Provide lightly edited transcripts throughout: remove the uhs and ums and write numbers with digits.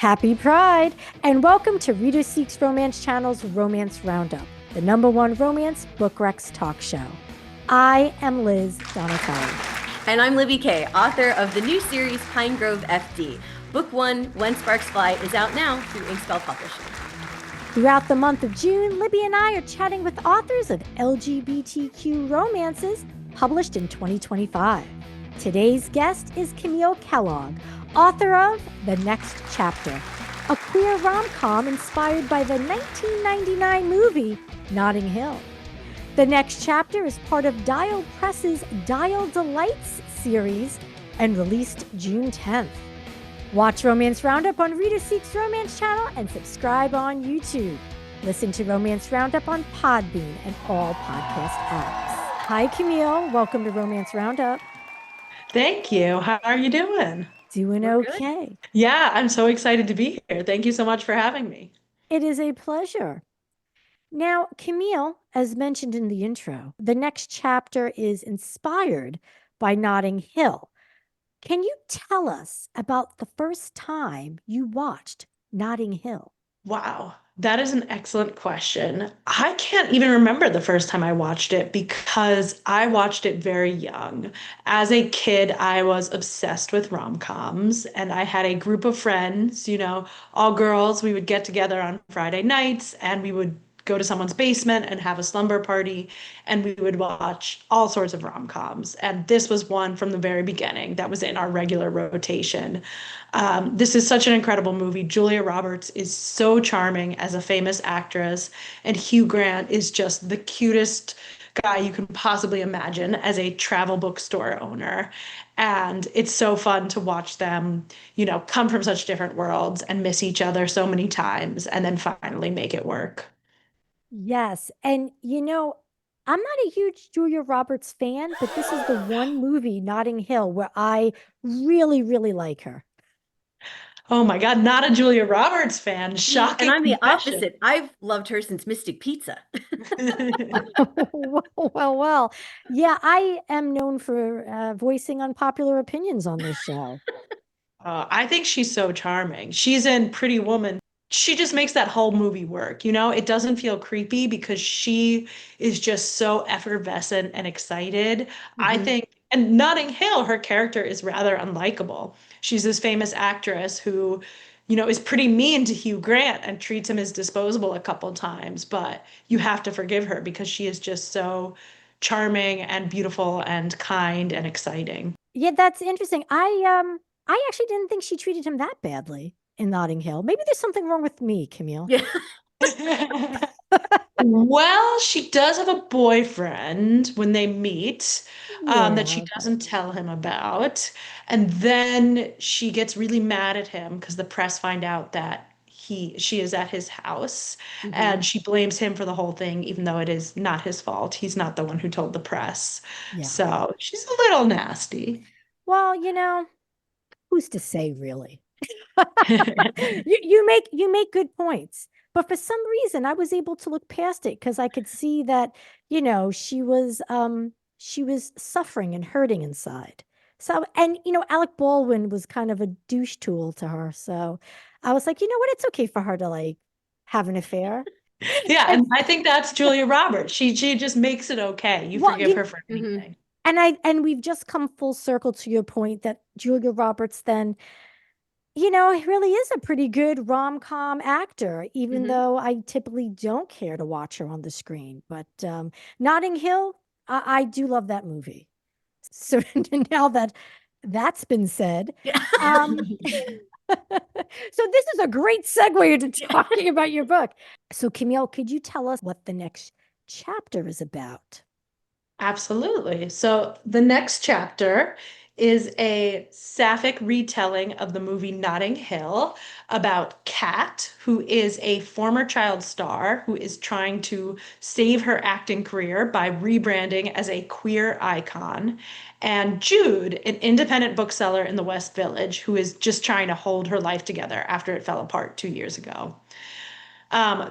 Happy Pride, and welcome to Reader Seeks Romance Channel's Romance Roundup, the #1 romance book recs talk show. I am Liz Donatelli. And I'm Libby Kay, author of the new series Pine Grove FD. Book 1, When Sparks Fly, is out now through Inkspell Publishing. Throughout the month of June, Libby and I are chatting with authors of LGBTQ romances published in 2025. Today's guest is Camille Kellogg, author of The Next Chapter, a queer rom-com inspired by the 1999 movie Notting Hill. The Next Chapter is part of Dial Press's Dial Delights series and released June 10th. Watch Romance Roundup on Reader Seeks Romance Channel and subscribe on YouTube. Listen to Romance Roundup on PodBean and all podcast apps. Hi, Camille. Welcome to Romance Roundup. Thank you. How are you doing? Doing okay. Yeah, I'm so excited to be here. Thank you so much for having me. It is a pleasure. Now, Camille, as mentioned in the intro, the next chapter is inspired by Notting Hill. Can you tell us about the first time you watched Notting Hill? Wow, that is an excellent question. I can't even remember the first time I watched it because I watched it very young. As a kid, I was obsessed with rom-coms, and I had a group of friends, all girls. We would get together on Friday nights and we would go to someone's basement and have a slumber party, and we would watch all sorts of rom-coms. And this was one from the very beginning that was in our regular rotation. This is such an incredible movie. Julia Roberts is so charming as a famous actress, and Hugh Grant is just the cutest guy you can possibly imagine as a travel bookstore owner. And it's so fun to watch them, come from such different worlds and miss each other so many times and then finally make it work. Yes. And, I'm not a huge Julia Roberts fan, but this is the one movie, Notting Hill, where I really, really like her. Oh my God, not a Julia Roberts fan. Shocking. And I'm the confession. opposite. I've loved her since Mystic Pizza. Well. Yeah, I am known for voicing unpopular opinions on this show. I think she's so charming. She's in Pretty Woman. She just makes that whole movie work. It doesn't feel creepy because she is just so effervescent and excited. I think, and Notting Hill, her character is rather unlikable. She's this famous actress who, is pretty mean to Hugh Grant and treats him as disposable a couple times, but you have to forgive her because she is just so charming and beautiful and kind and exciting. Yeah, that's interesting. I actually didn't think she treated him that badly in Notting Hill. Maybe there's something wrong with me, Camille. Yeah. Well, she does have a boyfriend when they meet, that she doesn't tell him about. And then she gets really mad at him because the press find out that she is at his house, and she blames him for the whole thing, even though it is not his fault. He's not the one who told the press. Yeah. So she's a little nasty. Well, who's to say, really? you make good points, but for some reason I was able to look past it because I could see that she was suffering and hurting inside. So, and Alec Baldwin was kind of a douche tool to her, so I was like, you know what, it's okay for her to like have an affair. Yeah, and I think that's Julia Roberts. She just makes it okay. You forgive her for anything. And we've just come full circle to your point that Julia Roberts then really is a pretty good rom-com actor, even though I typically don't care to watch her on the screen. But Notting Hill, I do love that movie. So now that that's been said, so this is a great segue into talking about your book. So Camille, could you tell us what the next chapter is about? Absolutely. So the next chapter is a sapphic retelling of the movie Notting Hill about Kat, who is a former child star who is trying to save her acting career by rebranding as a queer icon, and Jude, an independent bookseller in the West Village, who is just trying to hold her life together after it fell apart 2 years ago.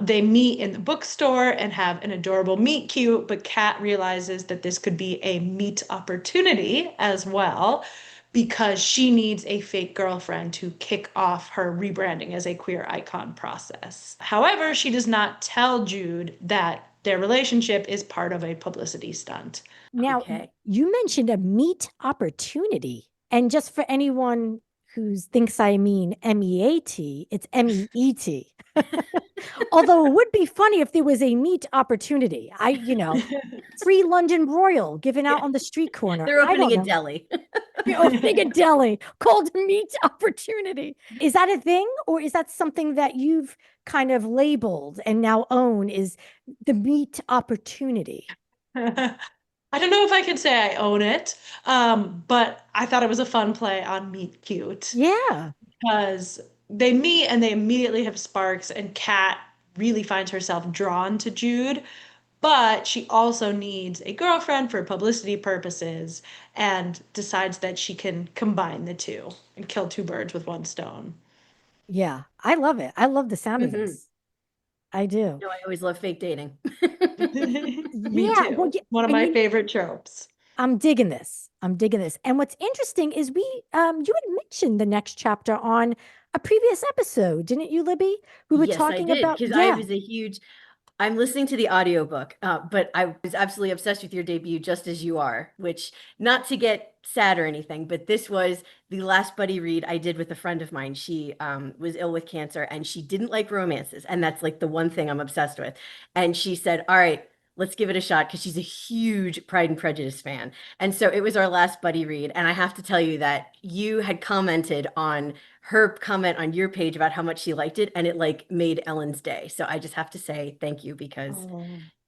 They meet in the bookstore and have an adorable meet cute, but Kat realizes that this could be a meet opportunity as well because she needs a fake girlfriend to kick off her rebranding as a queer icon process. However, she does not tell Jude that their relationship is part of a publicity stunt. Now, Okay. you mentioned a meet opportunity. And just for anyone who thinks I mean MEAT, it's MEET. Although it would be funny if there was a meet opportunity. Free London Royal given out Yeah. on the street corner. They're I opening don't a know. deli. Opening a deli called meet opportunity. Is that a thing? Or is that something that you've kind of labeled and now own is the meet opportunity? I don't know if I can say I own it, but I thought it was a fun play on meet cute Yeah. because they meet and they immediately have sparks, and Kat really finds herself drawn to Jude, but she also needs a girlfriend for publicity purposes and decides that she can combine the two and kill two birds with one stone. Yeah. I love it. I love the sound of Mhm. this. I do. No, I always love fake dating. Me Yeah. Well, too. yeah, One of and my favorite tropes. I'm digging this. I'm digging this. And what's interesting is you had mentioned the next chapter on a previous episode, didn't you, Libby? We were Yes, I talking did, about, because I yeah. was a huge I'm listening to the audiobook, but I was absolutely obsessed with your debut, Just As You Are, which, not to get sad or anything, but this was the last buddy read I did with a friend of mine. She was ill with cancer and she didn't like romances. And that's like the one thing I'm obsessed with. And she said, all right, let's give it a shot because she's a huge Pride and Prejudice fan. And so it was our last buddy read. And I have to tell you that you had commented on her comment on your page about how much she liked it, and it like made Ellen's day. So I just have to say thank you because Oh.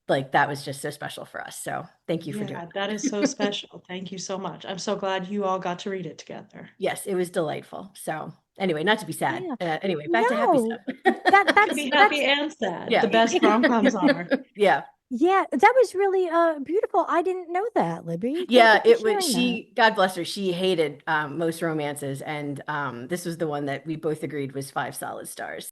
like that was just so special for us. So thank you for doing Yeah, that is so it. special. Thank you so much. I'm so glad you all got to read it together. Yes, it was delightful. So anyway, not to be sad. Yeah. Anyway, back to happy No. stuff. That You can that's be that's happy and sad. Yeah. The best rom-coms are. Yeah. yeah, that was really beautiful. I didn't know that, Libby. Thank you Yeah, for it was sharing that. she, God bless her, she hated most romances, and this was the one that we both agreed was 5 solid stars.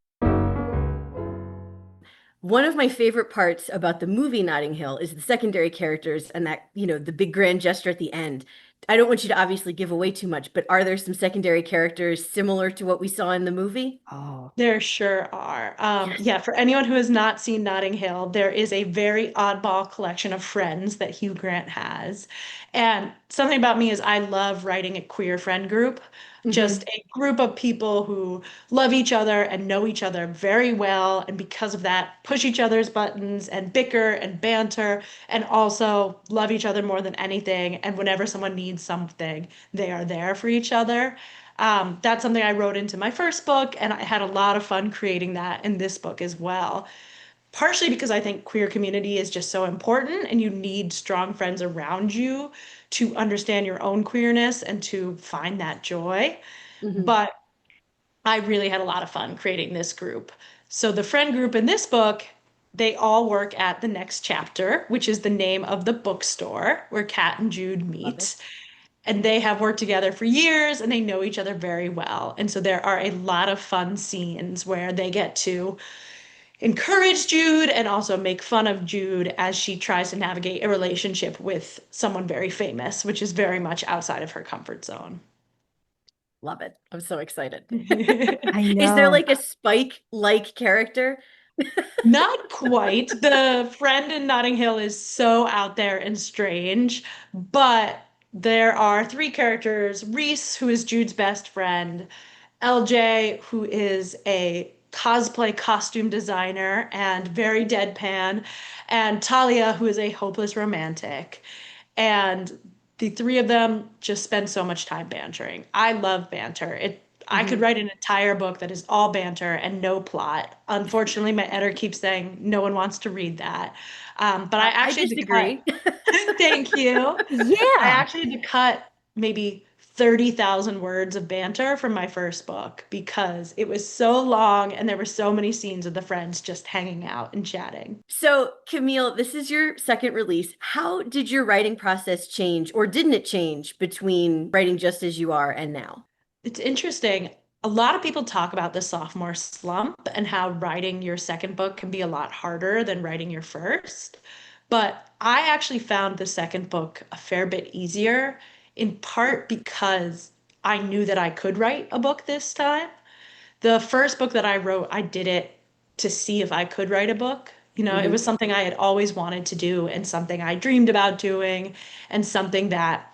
One of my favorite parts about the movie Notting Hill is the secondary characters and that, the big grand gesture at the end. I don't want you to obviously give away too much, but are there some secondary characters similar to what we saw in the movie? Oh, There sure are. Yes. Yeah, for anyone who has not seen Notting Hill, there is a very oddball collection of friends that Hugh Grant has. And something about me is I love writing a queer friend group, just Hmm. a group of people who love each other and know each other very well. And because of that, push each other's buttons and bicker and banter and also love each other more than anything. And whenever someone needs something, they are there for each other. That's something I wrote into my first book, and I had a lot of fun creating that in this book as well. Partially because I think queer community is just so important, and you need strong friends around you to understand your own queerness and to find that joy. Hmm. But I really had a lot of fun creating this group. So, the friend group in this book, they all work at the next chapter, which is the name of the bookstore where Kat and Jude Love it. meet, and they have worked together for years and they know each other very well. And so there are a lot of fun scenes where they get to encourage Jude and also make fun of Jude as she tries to navigate a relationship with someone very famous, which is very much outside of her comfort zone. Love it. I'm so excited. I Is there know. like a Spike-like character? Not quite. The friend in Notting Hill is so out there and strange, but there are three characters: Reese, who is Jude's best friend, LJ, who is a cosplay costume designer and very deadpan, and Talia, who is a hopeless romantic. And the three of them just spend so much time bantering. I love banter. I could Hmm. write an entire book that is all banter and no plot. Unfortunately, my editor keeps saying no one wants to read that. But I I actually had to cut. disagree. Thank you. I Yeah. actually had to cut maybe 30,000 words of banter from my first book because it was so long and there were so many scenes of the friends just hanging out and chatting. So, Camille, this is your second release. How did your writing process change, or didn't it change between writing Just As You Are and now? It's interesting. A lot of people talk about the sophomore slump and how writing your second book can be a lot harder than writing your first. But I actually found the second book a fair bit easier, in part because I knew that I could write a book this time. The first book that I wrote, I did it to see if I could write a book. It Hmm. was something I had always wanted to do and something I dreamed about doing and something that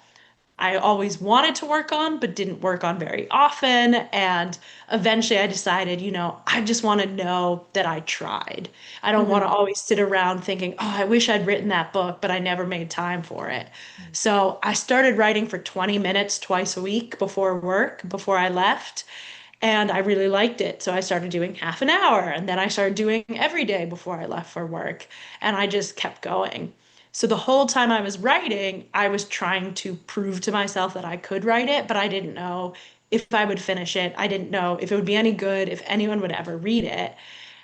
I always wanted to work on, but didn't work on very often. And eventually I decided, I just want to know that I tried. I don't want Hmm. to always sit around thinking, oh, I wish I'd written that book, but I never made time for it. So I started writing for 20 minutes twice a week before work, before I left. And I really liked it. So I started doing half an hour and then I started doing every day before I left for work. And I just kept going. So the whole time I was writing, I was trying to prove to myself that I could write it, but I didn't know if I would finish it. I didn't know if it would be any good, if anyone would ever read it.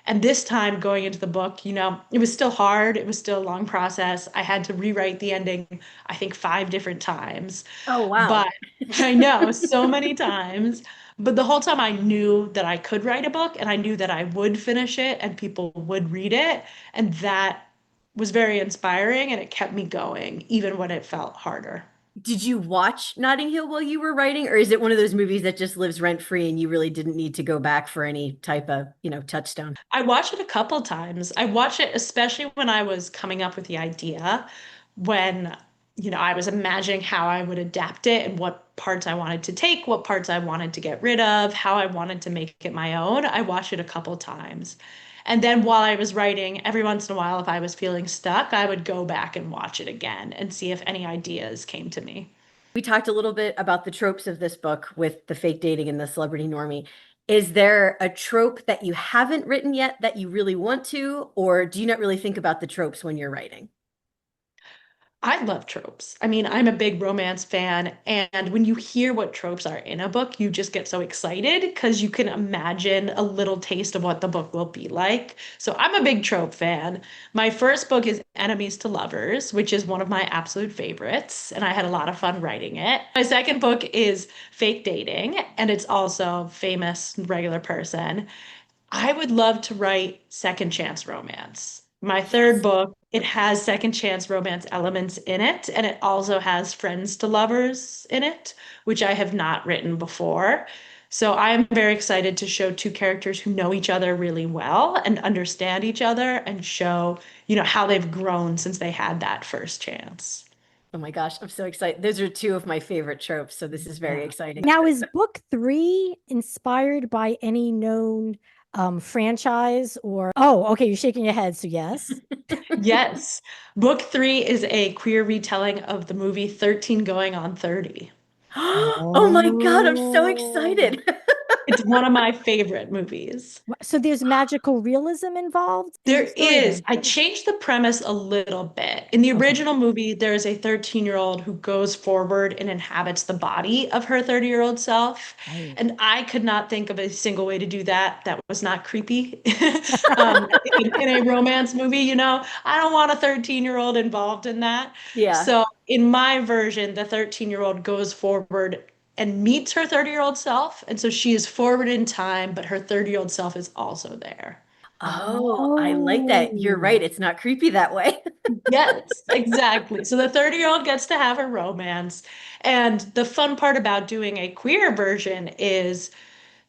And this time going into the book, it was still hard. It was still a long process. I had to rewrite the ending, I think, 5 different times. Oh, wow. But I know so many times. But the whole time I knew that I could write a book and I knew that I would finish it and people would read it. And that was very inspiring and it kept me going, even when it felt harder. Did you watch Notting Hill while you were writing, or is it one of those movies that just lives rent free and you really didn't need to go back for any type of, touchstone? I watched it a couple times. I watched it especially when I was coming up with the idea, when, I was imagining how I would adapt it and what parts I wanted to take, what parts I wanted to get rid of, how I wanted to make it my own. I watched it a couple times. And then while I was writing, every once in a while, if I was feeling stuck, I would go back and watch it again and see if any ideas came to me. We talked a little bit about the tropes of this book with the fake dating and the celebrity normie. Is there a trope that you haven't written yet that you really want to, or do you not really think about the tropes when you're writing? I love tropes. I mean, I'm a big romance fan, and when you hear what tropes are in a book, you just get so excited because you can imagine a little taste of what the book will be like. So I'm a big trope fan. My first book is Enemies to Lovers, which is one of my absolute favorites, and I had a lot of fun writing it. My second book is Fake Dating, and it's also famous regular person. I would love to write second chance romance. My third Yes. book, it has second chance romance elements in it, and it also has friends to lovers in it, which I have not written before. So I am very excited to show two characters who know each other really well and understand each other and show, how they've grown since they had that first chance. Oh my gosh, I'm so excited. Those are two of my favorite tropes, so this is very Yeah. exciting. Now, is book three inspired by any known franchise or? Oh, okay, you're shaking your head, so yes. Yes. Book three is a queer retelling of the movie 13 Going on 30. Oh my God, I'm so Oh. excited. It's one of my favorite movies. So there's magical realism involved in the There story is. then? I changed the premise a little bit. In the Okay. original movie, there is a 13-year-old who goes forward and inhabits the body of her 30-year-old self. Right. And I could not think of a single way to do that that was not creepy. In a romance movie, I don't want a 13-year-old involved in that. Yeah. So in my version, the 13-year-old goes forward and meets her 30-year-old self. And so she is forward in time, but her 30-year-old self is also there. Oh, I like that. You're Oh. right. It's not creepy that way. Yes, exactly. So the 30-year-old gets to have her romance. And the fun part about doing a queer version is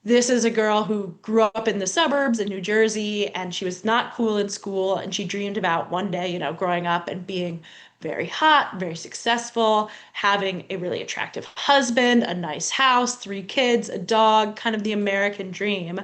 this is a girl who grew up in the suburbs in New Jersey and she was not cool in school. And she dreamed about one day, growing up and being very hot, very successful, having a really attractive husband, a nice house, 3 kids, a dog, kind of the American dream.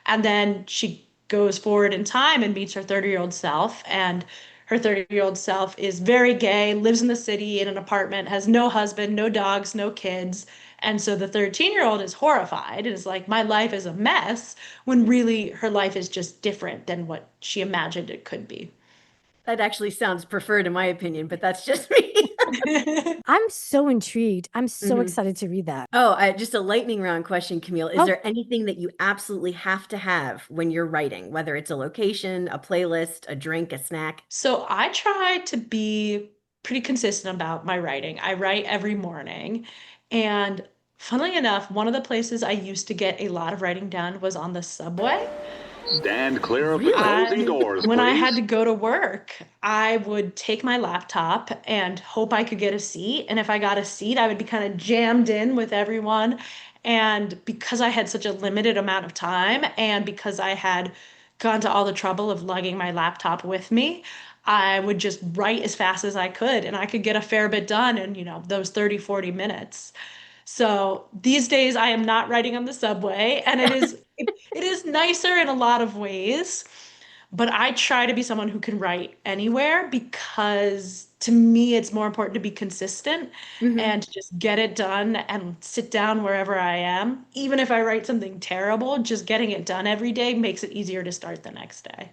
And then she goes forward in time and meets her 30-year-old self. And her 30-year-old self is very gay, lives in the city in an apartment, has no husband, no dogs, no kids. And so the 13-year-old is horrified and is like, my life is a mess, when really her life is just different than what she imagined it could be. That actually sounds preferred in my opinion, but that's just me. I'm so intrigued. I'm so Mhm. excited to read that. Oh, just a lightning round question, Camille. Is Oh, there anything that you absolutely have to have when you're writing, whether it's a location, a playlist, a drink, a snack? So I try to be pretty consistent about my writing. I write every morning. And funnily enough, one of the places I used to get a lot of writing done was on the subway. Stand clear of the Really? closing doors, When I had please. to go to work, I would take my laptop and hope I could get a seat. And if I got a seat, I would be kind of jammed in with everyone. And because I had such a limited amount of time, and because I had gone to all the trouble of lugging my laptop with me, I would just write as fast as I could, and I could get a fair bit done in, those 30, 40 minutes. So these days I am not writing on the subway, and it is nicer in a lot of ways, but I try to be someone who can write anywhere because to me it's more important to be consistent Mhm. and to just get it done and sit down wherever I am. Even if I write something terrible, just getting it done every day makes it easier to start the next day.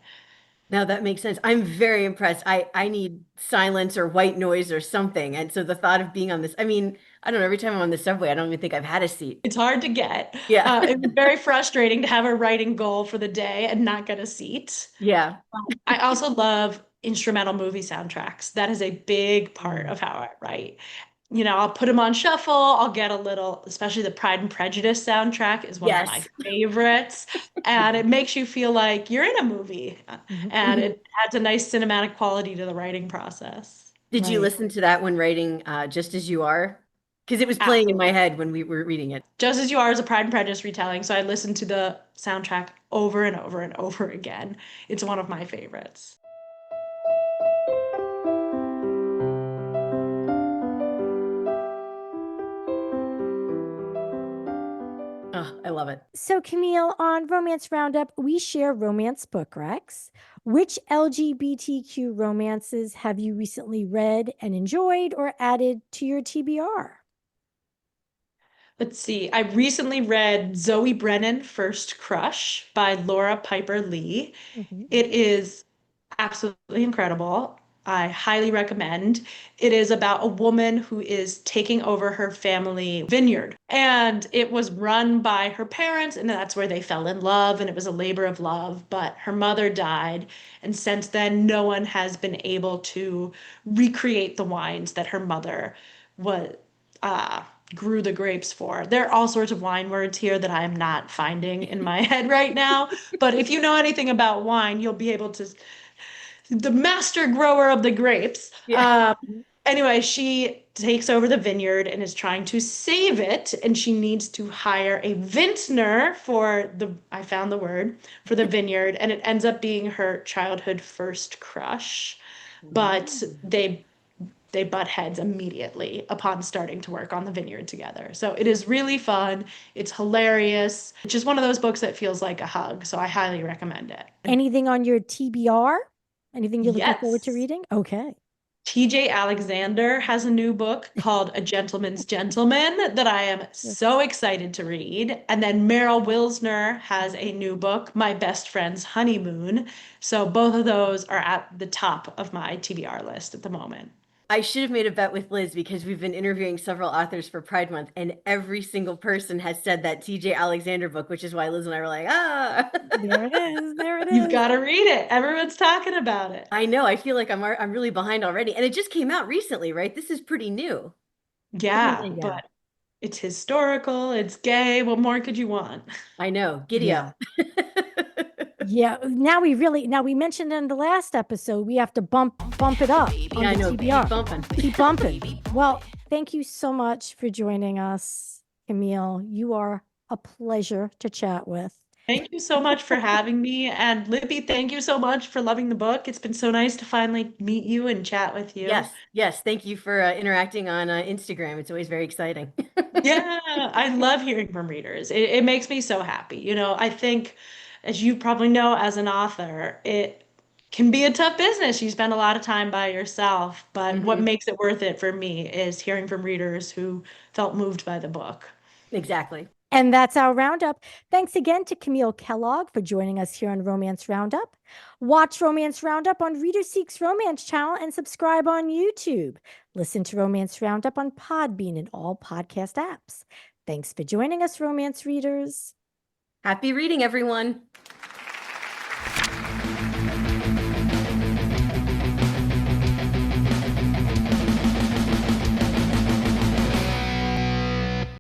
Now that makes sense. I'm very impressed. I need silence or white noise or something. And so the thought of being on this, I mean, I don't know, every time I'm on the subway, I don't even think I've had a seat. It's hard to get. Yeah. It was very frustrating to have a writing goal for the day and not get a seat. Yeah. I also love instrumental movie soundtracks. That is a big part of how I write. I'll put them on shuffle. I'll get a little, especially the Pride and Prejudice soundtrack is one of my Yes. favorites. And it makes you feel like you're in a movie. And Mhm. it adds a nice cinematic quality to the writing process. Did you Right. listen to that when writing Just As You Are? Because it was playing in my Absolutely. head when we were reading it. Just As You Are is a Pride and Prejudice retelling, so I listened to the soundtrack over and over and over again. It's one of my favorites. Oh, I love it. So, Camille, on Romance Roundup, we share romance book recs. Which LGBTQ romances have you recently read and enjoyed or added to your TBR? Let's see. I recently read Zoe Brennan, First Crush by Laura Piper Lee. Mhm. It is absolutely incredible. I highly recommend. It is about a woman who is taking over her family vineyard. And it was run by her parents, and that's where they fell in love, and it was a labor of love. But her mother died, and since then, no one has been able to recreate the wines that her mother was uh, grew the grapes for. There are all sorts of wine words here that I am not finding in my head right now. But if you know anything about wine, you'll be able to the master grower of the grapes. Yeah. Anyway, she takes over the vineyard and is trying to save it, and she needs to hire a vintner I found the word, for the vineyard, and it ends up being her childhood first crush. But they butt heads immediately upon starting to work on the vineyard together. So it is really fun. It's hilarious. It's just one of those books that feels like a hug. So I highly recommend it. Anything on your TBR? Anything you're looking forward to Yes. reading? Okay. TJ Alexander has a new book called A Gentleman's Gentleman that I am so excited to read. And then Meryl Wilsner has a new book, My Best Friend's Honeymoon. So both of those are at the top of my TBR list at the moment. I should have made a bet with Liz because we've been interviewing several authors for Pride Month, and every single person has said that TJ Alexander book, which is why Liz and I were like, ah. There it is. There it You've is. got to read it. Everyone's talking about it. I know. I feel like I'm really behind already, and it just came out recently, right? This is pretty new. Yeah, Yeah. but it's historical, it's gay. What more could you want? I know. Giddy Yeah. up. Yeah. Now we mentioned in the last episode, we have to bump it up on I the know. TBR. Keep bumping. Keep bumping. Well, thank you so much for joining us, Camille. You are a pleasure to chat with. Thank you so much for having me. And Libby, thank you so much for loving the book. It's been so nice to finally meet you and chat with you. Yes. Yes. Thank you for interacting on Instagram. It's always very exciting. Yeah, I love hearing from readers. It makes me so happy. I think, as you probably know, as an author, it can be a tough business. You spend a lot of time by yourself, but what Mhm. makes it worth it for me is hearing from readers who felt moved by the book. Exactly. And that's our roundup. Thanks again to Camille Kellogg for joining us here on Romance Roundup. Watch Romance Roundup on Reader Seeks Romance channel and subscribe on YouTube. Listen to Romance Roundup on PodBean and all podcast apps. Thanks for joining us, romance readers. Happy reading, everyone.